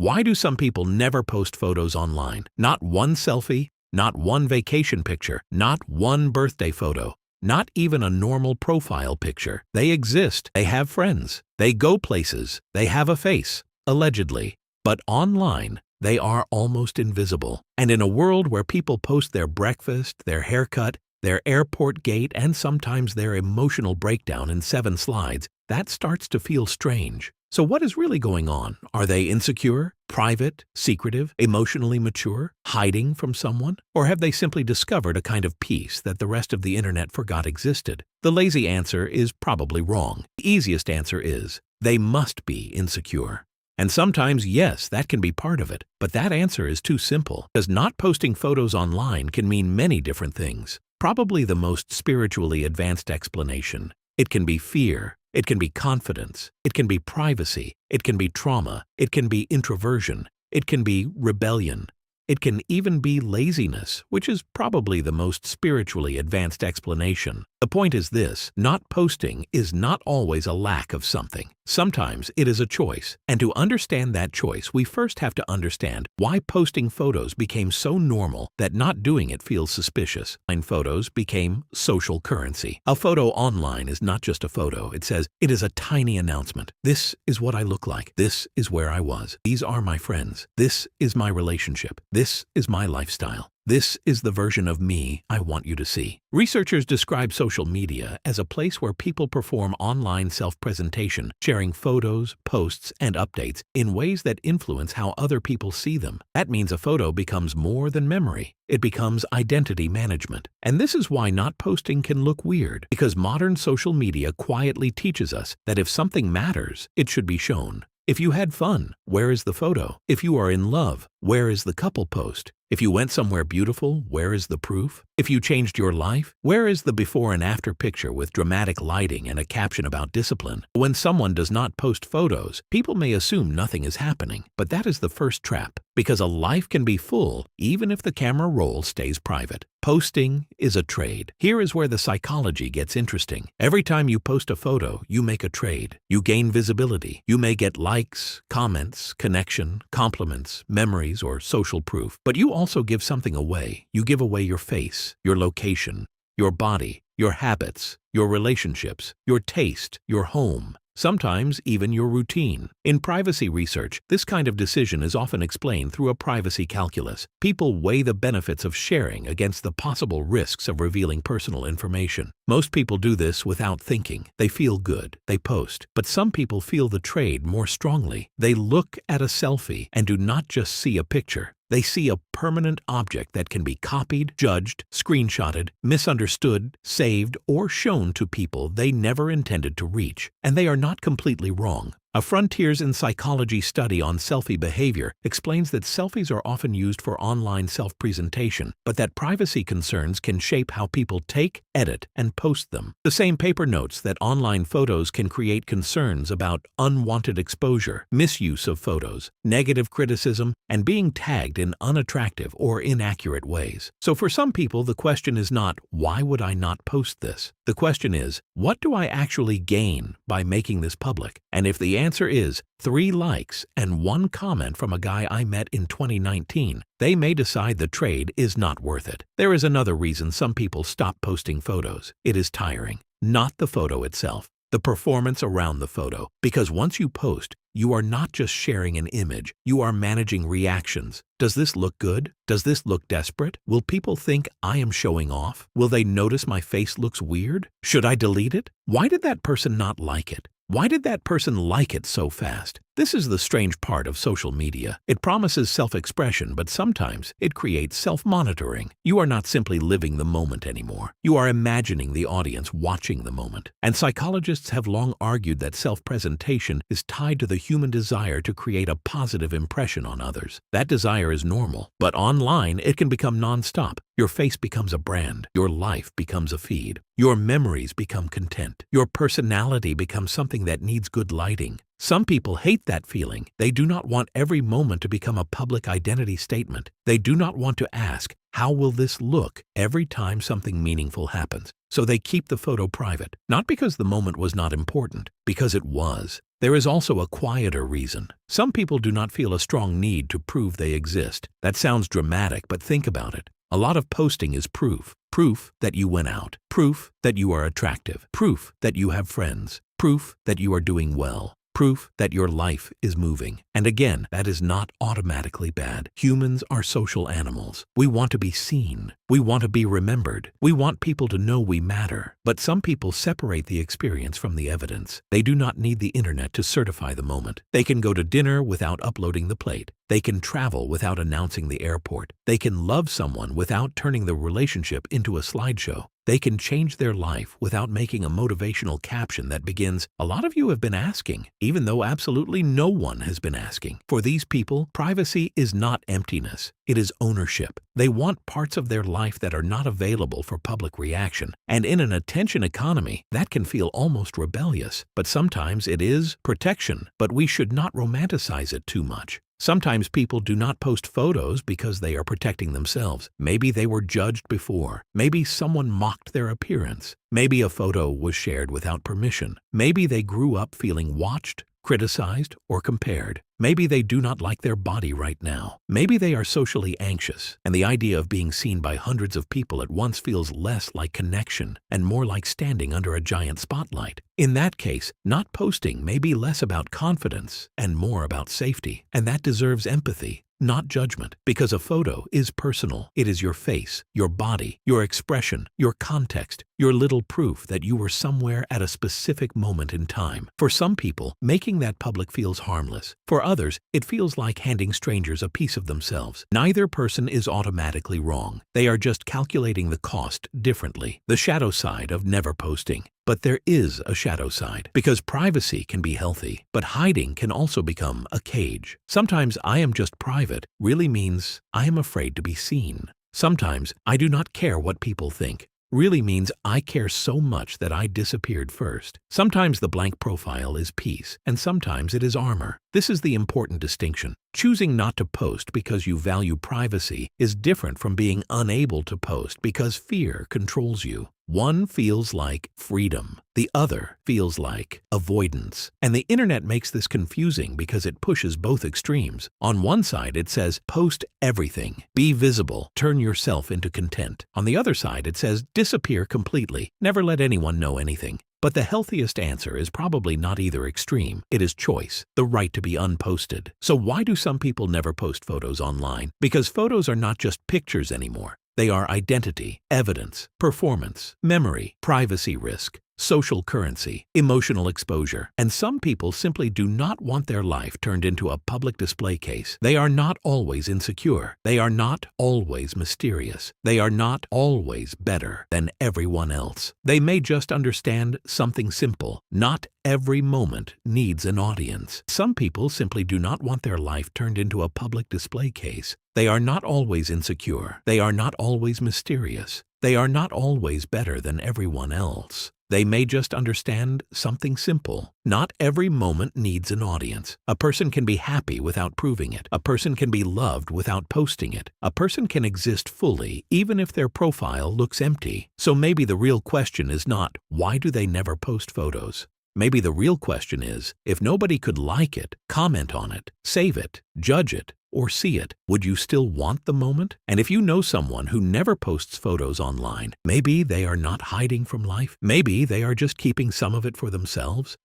Why do some people never post photos online? Not one selfie, not one vacation picture, not one birthday photo, not even a normal profile picture. They exist, they have friends, they go places, they have a face, allegedly. But online, they are almost invisible. And in a world where people post their breakfast, their haircut, their airport gate, and sometimes their emotional breakdown in 7 slides, that starts to feel strange. So what is really going on? Are they insecure, private, secretive, emotionally mature, hiding from someone? Or have they simply discovered a kind of peace that the rest of the internet forgot existed? The lazy answer is probably wrong. The easiest answer is, they must be insecure. And sometimes, yes, that can be part of it. But that answer is too simple, because not posting photos online can mean many different things. Probably the most spiritually advanced explanation. It can be fear. It can be confidence, it can be privacy, it can be trauma, it can be introversion, it can be rebellion. It can even be laziness, which is probably the most spiritually advanced explanation. The point is this: not posting is not always a lack of something. Sometimes it is a choice. And to understand that choice, we first have to understand why posting photos became so normal that not doing it feels suspicious. And photos became social currency. A photo online is not just a photo. It says, it is a tiny announcement. This is what I look like. This is where I was. These are my friends. This is my relationship. This is my lifestyle. This is the version of me I want you to see. Researchers describe social media as a place where people perform online self-presentation, sharing photos, posts, and updates in ways that influence how other people see them. That means a photo becomes more than memory. It becomes identity management. And this is why not posting can look weird, because modern social media quietly teaches us that if something matters, it should be shown. If you had fun, where is the photo? If you are in love, where is the couple post? If you went somewhere beautiful, where is the proof? If you changed your life, where is the before and after picture with dramatic lighting and a caption about discipline? When someone does not post photos, people may assume nothing is happening. But that is the first trap, because a life can be full even if the camera roll stays private. Posting is a trade. Here is where the psychology gets interesting. Every time you post a photo, you make a trade. You gain visibility. You may get likes, comments, connection, compliments, memories, or social proof. But you also give something away. You give away your face, your location, your body, your habits, your relationships, your taste, your home. Sometimes even your routine. In privacy research, this kind of decision is often explained through a privacy calculus. People weigh the benefits of sharing against the possible risks of revealing personal information. Most people do this without thinking. They feel good. They post. But some people feel the trade more strongly. They look at a selfie and do not just see a picture. They see a permanent object that can be copied, judged, screenshotted, misunderstood, saved, or shown to people they never intended to reach. And they are not completely wrong. A Frontiers in Psychology study on selfie behavior explains that selfies are often used for online self-presentation, but that privacy concerns can shape how people take, edit, and post them. The same paper notes that online photos can create concerns about unwanted exposure, misuse of photos, negative criticism, and being tagged in unattractive or inaccurate ways. So for some people, the question is not, why would I not post this? The question is, what do I actually gain by making this public? And if the answer is 3 likes and 1 comment from a guy I met in 2019, they may decide the trade is not worth it. There is another reason some people stop posting photos. It is tiring. Not the photo itself, the performance around the photo. Because once you post, you are not just sharing an image, you are managing reactions. Does this look good? Does this look desperate? Will people think I am showing off? Will they notice my face looks weird? Should I delete it? Why did that person not like it? Why did that person like it so fast? This is the strange part of social media. It promises self-expression, but sometimes it creates self-monitoring. You are not simply living the moment anymore. You are imagining the audience watching the moment. And psychologists have long argued that self-presentation is tied to the human desire to create a positive impression on others. That desire is normal, but online it can become non-stop. Your face becomes a brand. Your life becomes a feed. Your memories become content. Your personality becomes something that needs good lighting. Some people hate that feeling. They do not want every moment to become a public identity statement. They do not want to ask, how will this look every time something meaningful happens? So they keep the photo private, not because the moment was not important, because it was. There is also a quieter reason. Some people do not feel a strong need to prove they exist. That sounds dramatic, but think about it. A lot of posting is proof. Proof that you went out. Proof that you are attractive. Proof that you have friends. Proof that you are doing well. Proof that your life is moving. And again, that is not automatically bad. Humans are social animals. We want to be seen. We want to be remembered. We want people to know we matter. But some people separate the experience from the evidence. They do not need the internet to certify the moment. They can go to dinner without uploading the plate. They can travel without announcing the airport. They can love someone without turning the relationship into a slideshow. They can change their life without making a motivational caption that begins, "A lot of you have been asking," even though absolutely no one has been asking. For these people, privacy is not emptiness. It is ownership. They want parts of their life that are not available for public reaction. And in an attention economy, that can feel almost rebellious. But sometimes it is protection. But we should not romanticize it too much. Sometimes people do not post photos because they are protecting themselves. Maybe they were judged before. Maybe someone mocked their appearance. Maybe a photo was shared without permission. Maybe they grew up feeling watched, criticized, or compared. Maybe they do not like their body right now. Maybe they are socially anxious, and the idea of being seen by hundreds of people at once feels less like connection and more like standing under a giant spotlight. In that case, not posting may be less about confidence and more about safety, and that deserves empathy, not judgment, because a photo is personal. It is your face, your body, your expression, your context, your little proof that you were somewhere at a specific moment in time. For some people, making that public feels harmless. For others, it feels like handing strangers a piece of themselves. Neither person is automatically wrong. They are just calculating the cost differently. The shadow side of never posting. But there is a shadow side, because privacy can be healthy, but hiding can also become a cage. Sometimes "I am just private" really means I am afraid to be seen. Sometimes "I do not care what people think" really means I care so much that I disappeared first. Sometimes the blank profile is peace, and sometimes it is armor. This is the important distinction. Choosing not to post because you value privacy is different from being unable to post because fear controls you. One feels like freedom. The other feels like avoidance. And the internet makes this confusing because it pushes both extremes. On one side, it says, post everything, be visible, turn yourself into content. On the other side, it says, disappear completely, never let anyone know anything. But the healthiest answer is probably not either extreme. It is choice, the right to be unposted. So why do some people never post photos online? Because photos are not just pictures anymore. They are identity, evidence, performance, memory, privacy risk, social currency, emotional exposure. And some people simply do not want their life turned into a public display case. They are not always insecure. They are not always mysterious. They are not always better than everyone else. They may just understand something simple. Not every moment needs an audience. Some people simply do not want their life turned into a public display case. They are not always insecure. They are not always mysterious. They are not always better than everyone else. They may just understand something simple. Not every moment needs an audience. A person can be happy without proving it. A person can be loved without posting it. A person can exist fully even if their profile looks empty. So maybe the real question is not, why do they never post photos? Maybe the real question is, if nobody could like it, comment on it, save it, judge it, or see it, would you still want the moment? And if you know someone who never posts photos online, maybe they are not hiding from life. Maybe they are just keeping some of it for themselves.